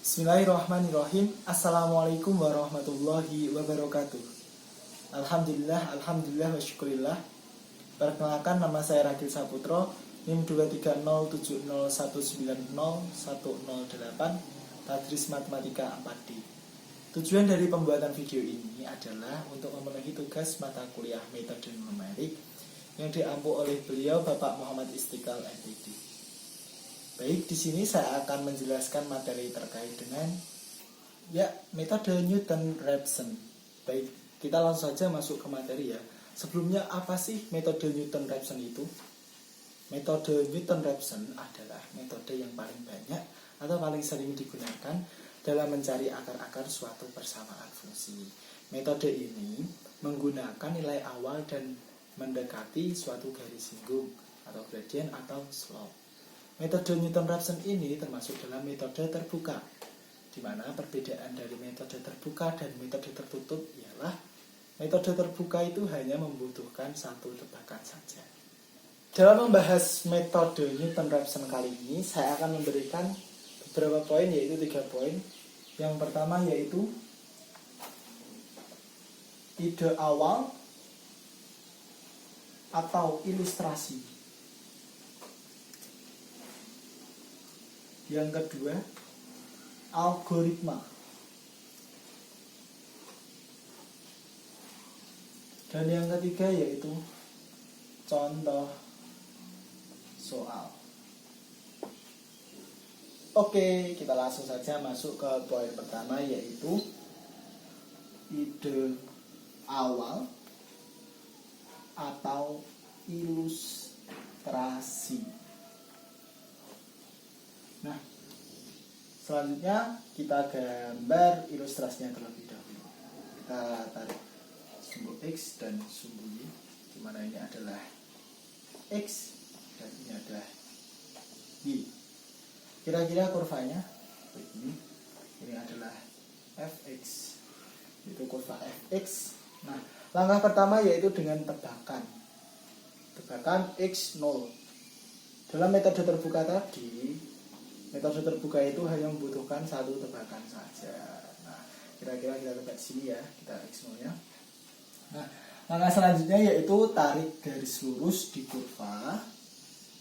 Bismillahirrahmanirrahim. Assalamualaikum warahmatullahi wabarakatuh. Alhamdulillah wa syukurillah. Perkenalkan, nama saya Ragil Saputro, NIM 23070190108, Tadris Matematika 4D. Tujuan dari pembuatan video ini adalah untuk memenuhi tugas mata kuliah metode numerik yang diampu oleh beliau Bapak Muhammad Istiqlal MPD. Baik, di sini saya akan menjelaskan materi terkait dengan metode Newton-Raphson. Baik, kita langsung saja masuk ke materi ya. Sebelumnya, apa sih metode Newton-Raphson itu? Metode Newton-Raphson adalah metode yang paling banyak atau paling sering digunakan dalam mencari akar-akar suatu persamaan fungsi. Metode ini menggunakan nilai awal dan mendekati suatu garis singgung atau gradient atau slope. Metode Newton-Raphson ini termasuk dalam metode terbuka, di mana perbedaan dari metode terbuka dan metode tertutup ialah metode terbuka itu hanya membutuhkan satu tebakan saja. Dalam membahas metode Newton-Raphson kali ini, saya akan memberikan beberapa poin, yaitu 3 poin. Yang pertama yaitu ide awal atau ilustrasi. Yang kedua, algoritma. Dan yang ketiga yaitu contoh soal. Oke, kita langsung saja masuk ke poin pertama, yaitu ide awal atau ilustrasi. Nah, selanjutnya kita gambar ilustrasinya terlebih dahulu. Kita tarik sumbu X dan sumbu Y, di mana ini adalah X dan ini adalah Y. Kira-kira kurvanya begini. Ini adalah fx, itu kurva fx. Nah, langkah pertama yaitu dengan tebakan x0. Dalam metode terbuka tadi, metode terbuka itu hanya membutuhkan satu tebakan saja. Nah, kira-kira kita tebak sini ya, kita x0 nya. Nah, langkah selanjutnya yaitu tarik garis lurus di kurva,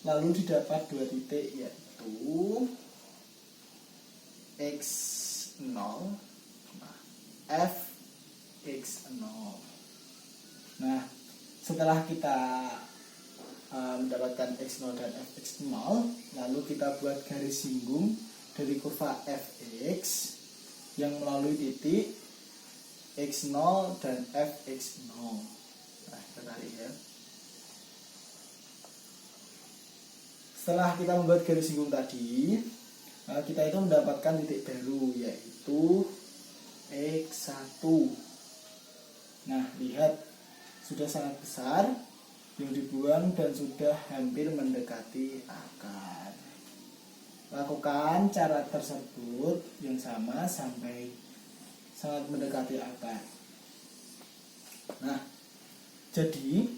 lalu didapat 2 titik, yaitu x0, f x0. Nah, setelah kita mendapatkan x0 dan fx0, lalu kita buat garis singgung dari kurva fx yang melalui titik x0 dan fx0. Nah, kita tarik ya. Setelah kita membuat garis singgung tadi, kita itu mendapatkan titik baru, yaitu x1. Nah, lihat, sudah sangat besar yang dibuang dan sudah hampir mendekati akar. Lakukan cara tersebut yang sama sampai sangat mendekati akar. Nah, jadi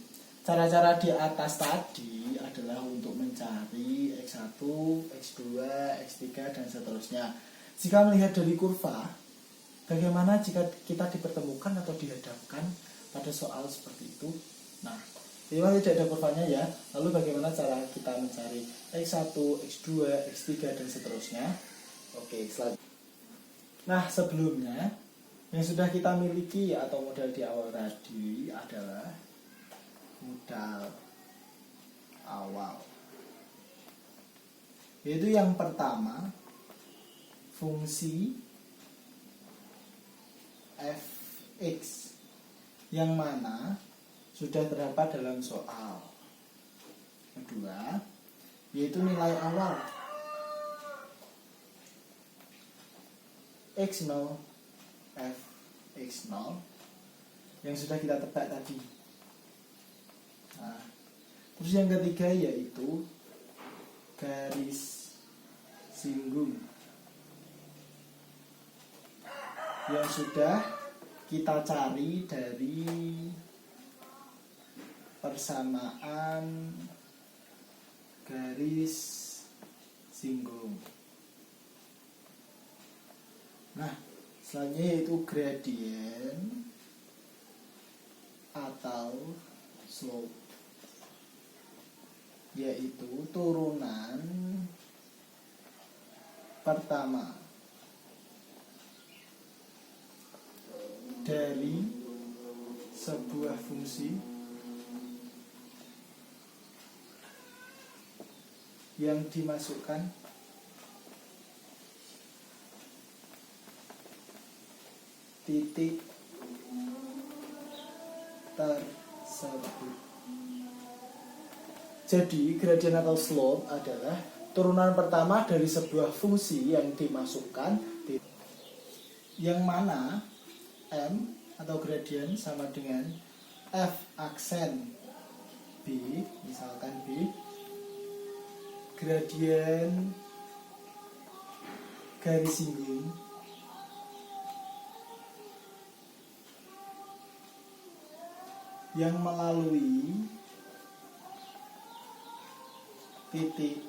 cara-cara di atas tadi adalah untuk mencari x1, x2, x3 dan seterusnya. Jika melihat dari kurva, bagaimana jika kita dipertemukan atau dihadapkan pada soal seperti itu? Nah, memang tidak ada kurvanya ya. Lalu bagaimana cara kita mencari x1, x2, x3 dan seterusnya? Oke, selanjutnya. Nah, sebelumnya yang sudah kita miliki atau modal di awal tadi adalah modal awal. Yaitu yang pertama, fungsi fx, yang mana sudah terdapat dalam soal. Kedua, yaitu nilai awal x0, fx0 yang sudah kita tebak tadi. Nah, terus yang ketiga yaitu garis singgung yang sudah kita cari dari persamaan garis singgung. Nah, selanjutnya yaitu gradient atau slope, yaitu turunan pertama dari sebuah fungsi yang dimasukkan titik tersebut. Jadi gradient atau slope adalah turunan pertama dari sebuah fungsi yang dimasukkan titik, yang mana M atau gradient sama dengan F aksen B, misalkan B, gradient garis singgung yang melalui titik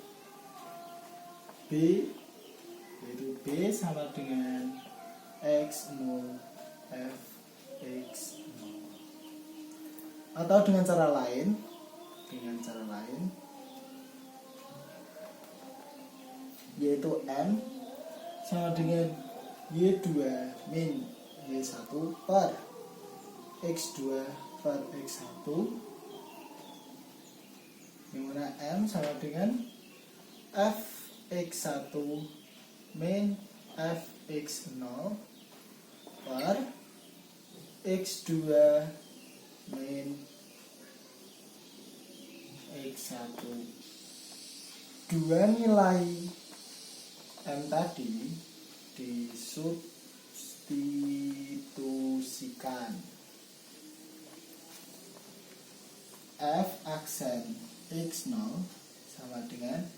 B, yaitu B sama dengan X0 F X0. Atau dengan cara lain yaitu M sama dengan Y2 min Y1 per X2 per X1, yang mana M sama dengan Fx1 min Fx0 per X2 min X1. Dua nilai M tadi disubstitusikan. F aksen X0 sama dengan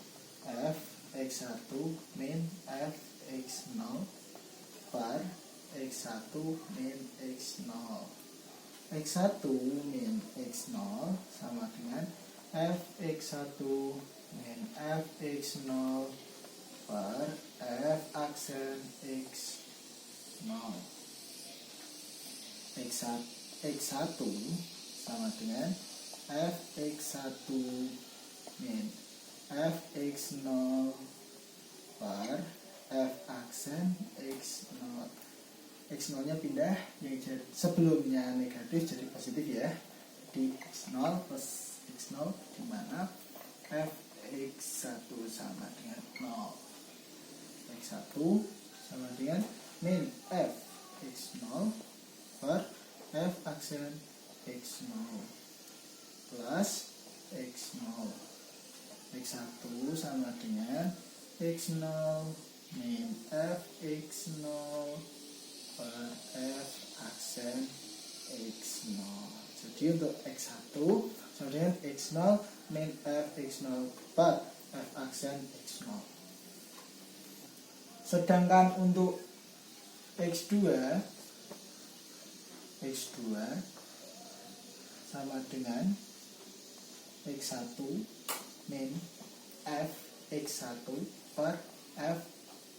F X1 min F X0 per X1 min X0. X1 min X0 sama dengan F X1 min F X0 per F aksen X0. X1 sama dengan Fx1 min Fx0 per F aksen X0. X0 nya pindah, yang sebelumnya negatif jadi positif ya, di X0 plus X0, di mana Fx1 sama dengan 0. X1 sama dengan min Fx0 per F aksen X0 plus X0. X1 sama dengan X0 min Fx0 per F aksen X0. Jadi untuk X1 sama dengan X0 min Fx0 per F aksen X0. Sedangkan untuk X2 sama dengan X1 min Fx1 per F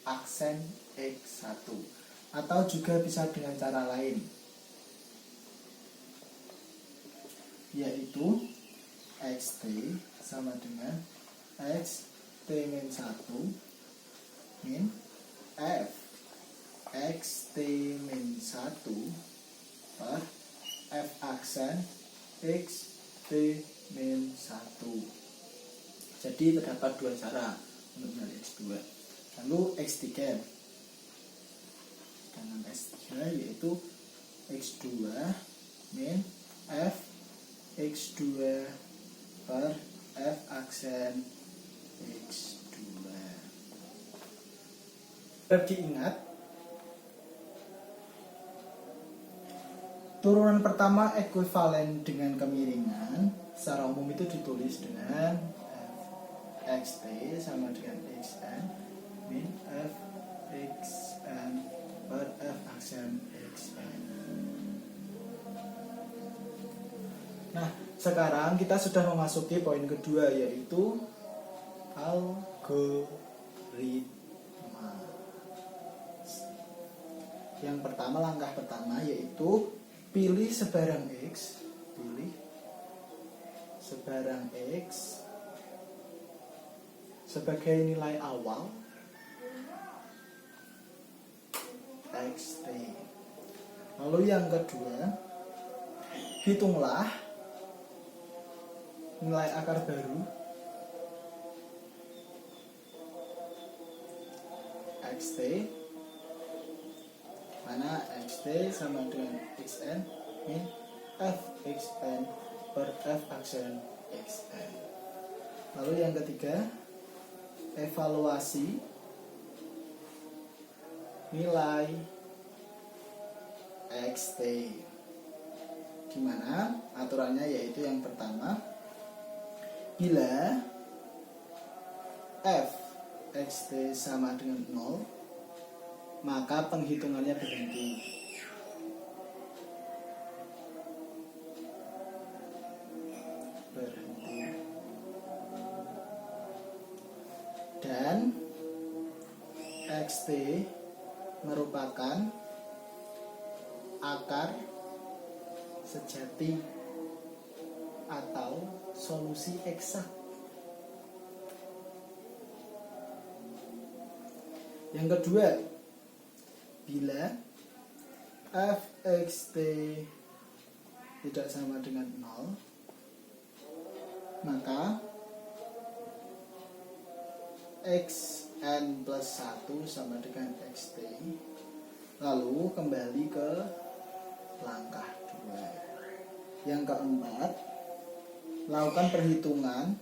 aksen X1. Atau juga bisa dengan cara lain, yaitu Xt sama dengan Xt min 1 min F Xt min 1 per F aksen Xt min 1. Jadi terdapat dua cara untuk mencari X2. Lalu X3 dengan X3 yaitu X2 min F X2 per F aksen X2. Harap diingat, turunan pertama ekuivalen dengan kemiringan. Secara umum itu ditulis dengan Xt sama dengan Xn min F Xn per F aksen Xn. Nah, sekarang kita sudah memasuki poin kedua, yaitu algoritma. Yang pertama, langkah pertama yaitu pilih sebarang X, sebagai nilai awal XT. Lalu yang kedua, hitunglah nilai akar baru XT, mana XT sama dengan XN min FXN per F aksen XN. Lalu yang ketiga, evaluasi nilai XT, dimana aturannya yaitu yang pertama, bila F XT sama dengan 0, maka penghitungannya berhenti. Dan XT merupakan akar sejati atau solusi eksak. Yang kedua, bila fxt tidak sama dengan 0, maka xn plus 1 sama dengan xt. Lalu kembali ke langkah 2. Yang keempat, lakukan perhitungan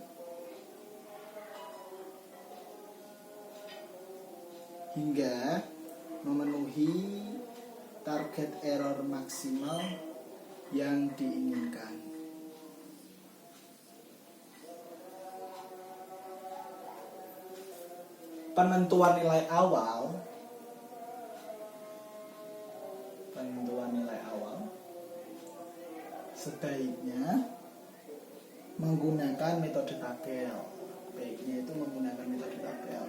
hingga memenuhi target error maksimal yang diinginkan. Penentuan nilai awal sebaiknya menggunakan metode tabel. Baiknya itu menggunakan metode tabel.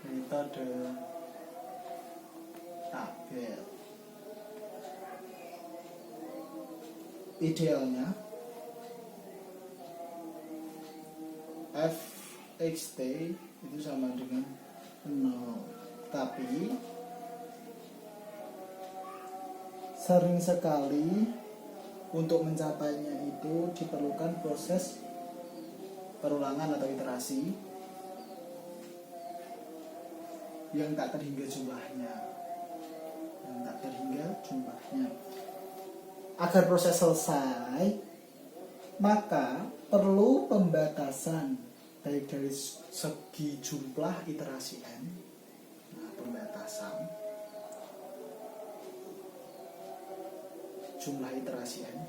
Metode tabel. Idealnya fxt itu sama dengan 0. Tapi sering sekali untuk mencapainya itu diperlukan proses perulangan atau iterasi yang tak terhingga jumlahnya. Agar proses selesai, maka perlu pembatasan baik dari segi jumlah iterasi n. Nah, pembatasan jumlah iterasi n,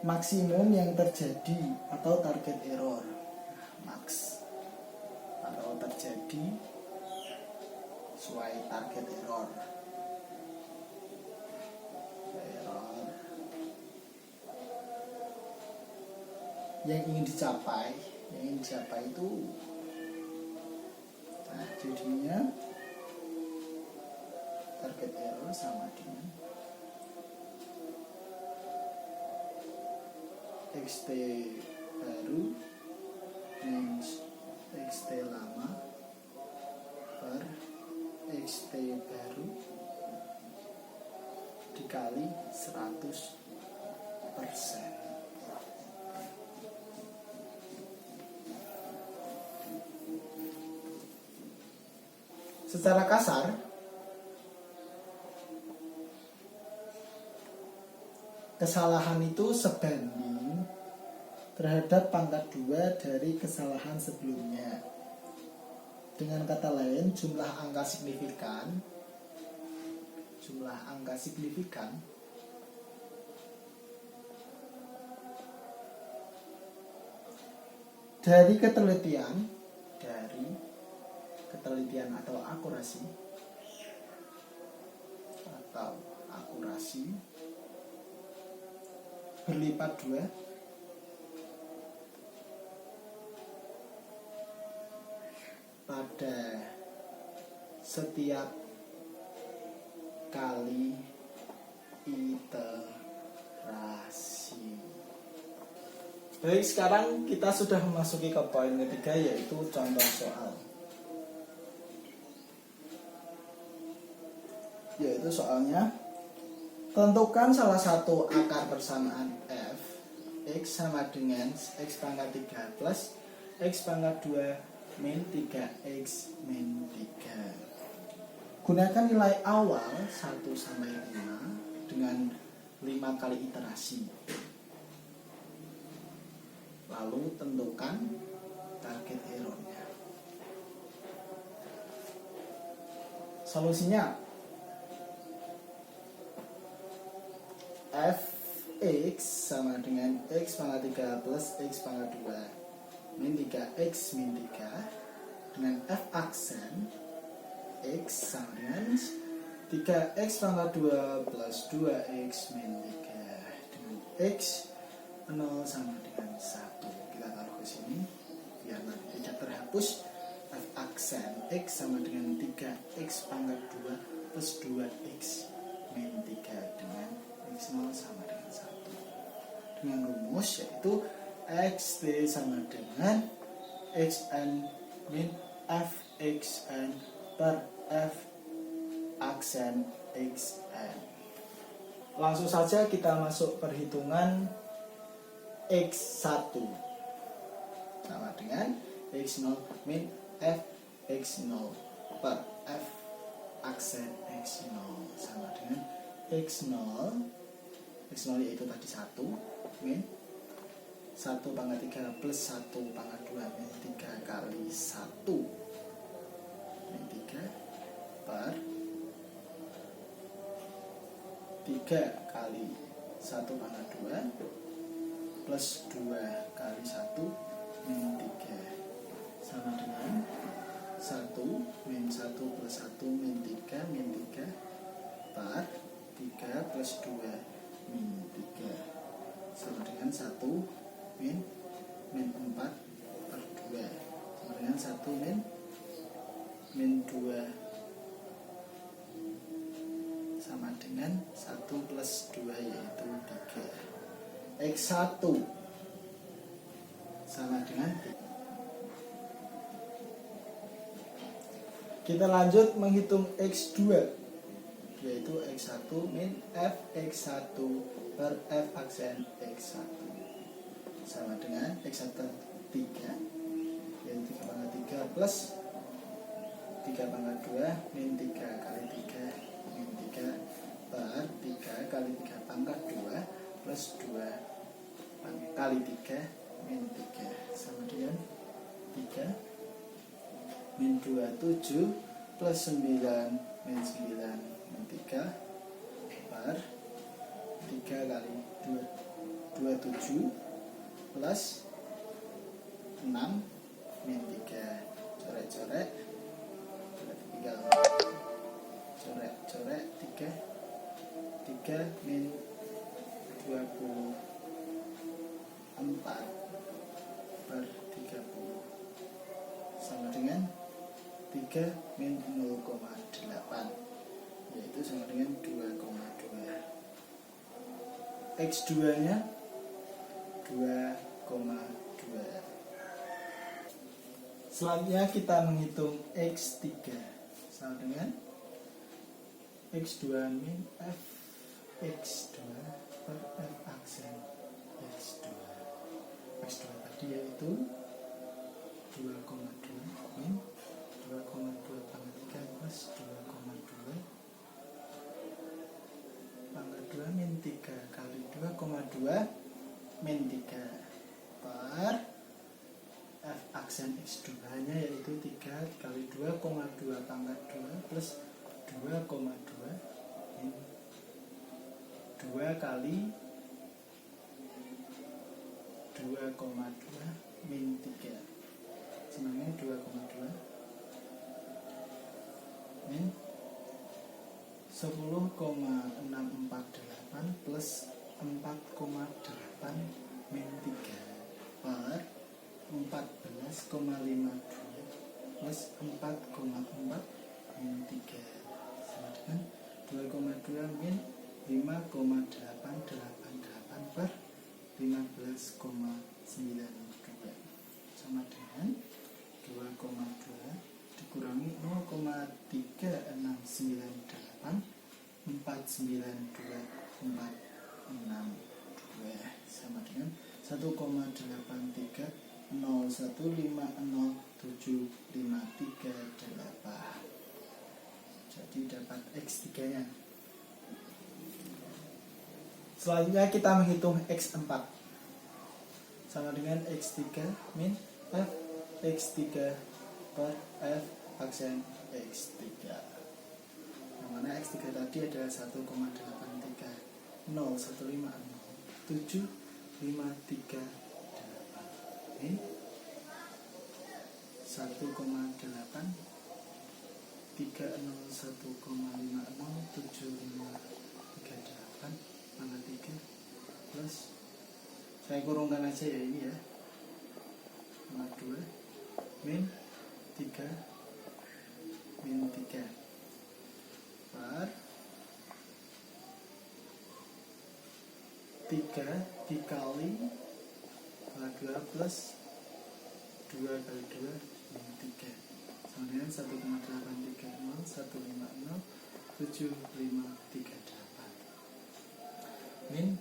maksimum yang terjadi atau target error, max atau terjadi sesuai target error yang ingin dicapai itu, nah jadinya target error sama dengan xt baru minus xt lama per xt baru dikali 100%. Secara kasar, kesalahan itu sebanding terhadap pangkat 2 dari kesalahan sebelumnya. Dengan kata lain, jumlah angka signifikan dari ketelitian atau akurasi berlipat 2 pada setiap kali iterasi. Baik, sekarang kita sudah memasuki ke poin ketiga, yaitu contoh soal. Yaitu soalnya, tentukan salah satu akar persamaan f x sama dengan x pangkat 3 plus x pangkat 2 min 3x min 3. Gunakan nilai awal 1 sampai 5 dengan 5 kali iterasi. Lalu tentukan target errornya. Solusinya, fx sama dengan x pangkat 3 plus x pangkat 2 min 3x min 3 dengan f aksen x sama dengan 3x pangkat 2 plus 2x min 3 dengan x 0 sama dengan 1. Kita taruh ke sini biar nanti tidak terhapus. F aksen x sama dengan 3x pangkat 2 plus 2x min 3 dengan x0 sama dengan 1. Dengan rumus yaitu xt sama dengan xn min fxn per f aksen xn. Langsung saja kita masuk perhitungan x1 sama dengan x0 min fx0 per f aksen x0 sama dengan x0 yaitu tadi 1 min 1 pangkat 3 plus 1 pangkat 2 min 3 kali 1 min 3 per 3 kali 1 pangkat 2 plus 2 kali 1 min 3 sama dengan 1 min 1 plus 1 min 3 min 3 per 3 plus 2 min 3 sama dengan 1 min 4 per 2 sama dengan 1 min 2 sama dengan 1 plus 2 yaitu 3. X1 sama dengan 3. Kita lanjut menghitung X2, yaitu X1 min fx1 per f aksen x1 sama dengan x1 3 yaitu 3 pangkat 3 plus 3 pangkat 2 min 3 kali 3 min 3 per 3 kali 3 pangkat 2 plus 2 kali 3 min 3 sama dengan 3 min 2 7 plus 9 min 9 min 3 per 3 kali 2 7 plus 6 min 3 coret-coret tinggal coret-coret 3 min 24 per 30 sama dengan 3 min 0,8 yaitu sama dengan 2,2. X2 nya 2,2. Selanjutnya kita menghitung X3 sama dengan X2 min f X2 per f aksen X2. X2 tadi yaitu 2,2 min 2,2 pangkat 3 plus 2,2 pangkat 2 min 3 kali 2,2 min 3 per f aksen x2 nya yaitu 3 kali 2,2 pangkat 2 plus 2,2 min 2 kali 2,2 min 3 sebenarnya 2,2 min 10,648 plus 4,8 min 3 per 14,52 plus 4,4 min 3 sama dengan 2,2 min 5,888 per 15,92 sama dengan 2,2 dikurangi 0,3698 492,462 sama dengan 1,83015075338. Jadi dapat X3 nya. Selanjutnya kita menghitung X4 sama dengan X3 min F X3 per F aksen X3, yang mana X3 tadi adalah 1,83015075338 min 1,83015075338 mana 3 plus, saya kurungkan aja ya ini ya, 2 min 3 min 3 per 3 dikali 2 plus 2 kali 2 min 3 sama dengan 1,83015075338 min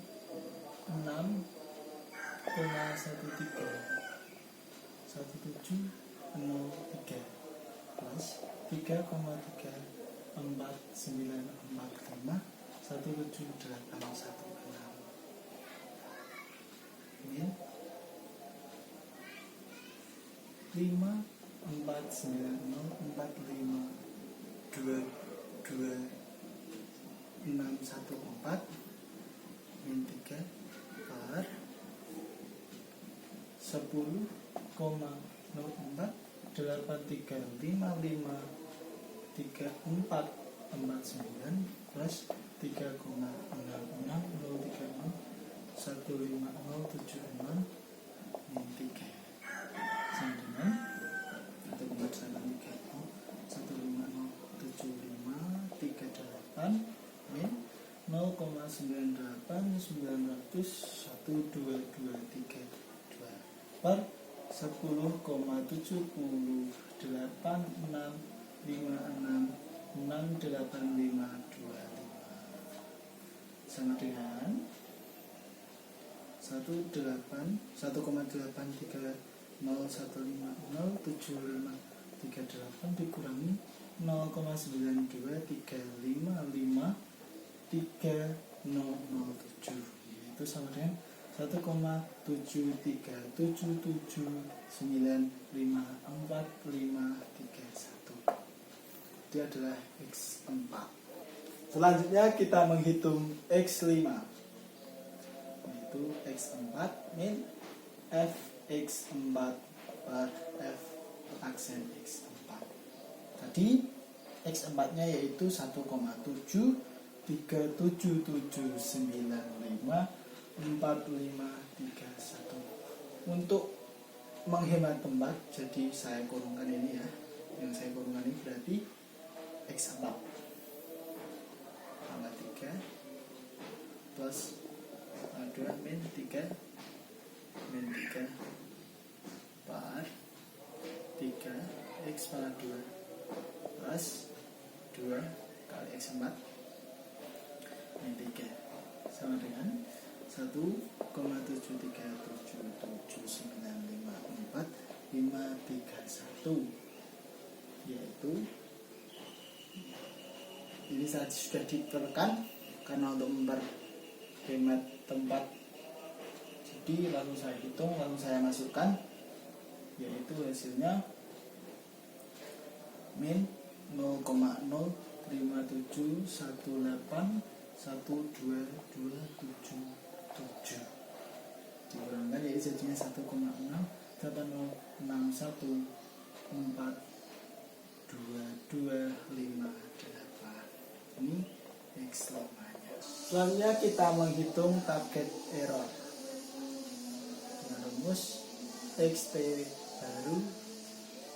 6,131703 plus 3,349451781 min 54945226614 min 3 per 10,048355349 plus 3,660361507 min 3 sama dengan 1,85015075338 min 0,989001223 per 10,7856568525 sama dengan 1,83015075338 dikurangi 0,923553007 yaitu sama dengan 1,73779545531. Itu adalah X4. Selanjutnya kita menghitung X5, yaitu X4 min F X4 per F aksen X4. Tadi X4 nya yaitu 1,737954531. Untuk menghemat tempat, jadi saya kurungkan ini ya. Yang saya kurungkan ini berarti X4 tambah 3 plus 2 min 3 min 3 per 3 X pangkat 2 plus 2 kali X4 min 3 sama dengan 1,73779545531, yaitu ini saat sudah ditekan karena untuk memperhemat tempat, jadi lalu saya hitung, lalu saya masukkan, yaitu hasilnya min 0,037181227 dikurangkan yaitu jadinya 1,680462258. Ini X5 nya. Selanjutnya kita menghitung target error dengan rumus XT baru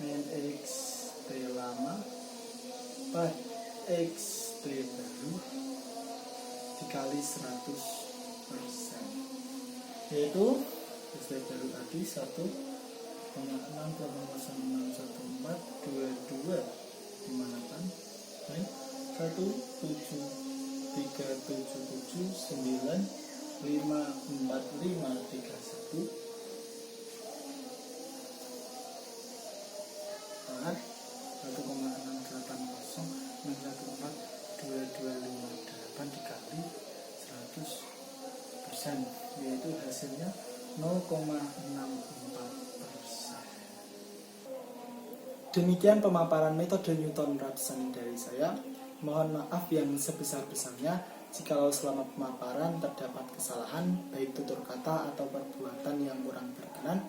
min X T lama per X T baru dikali 100%, yaitu X T baru tadi 1,614,1,4,2,2,5,8,1,7,9,5,45,31 1,680,914,2,258 dikali 100%, yaitu hasilnya 0,64%. Demikian pemaparan metode Newton-Raphson dari saya. Mohon maaf yang sebesar-besarnya jikalau selama pemaparan terdapat kesalahan baik tutur kata atau perbuatan yang kurang berkenan.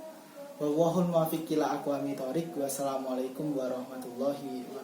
Wallahul muwaffiq ila aqwamit thoriq. Wassalamualaikum warahmatullahi wabarakatuh.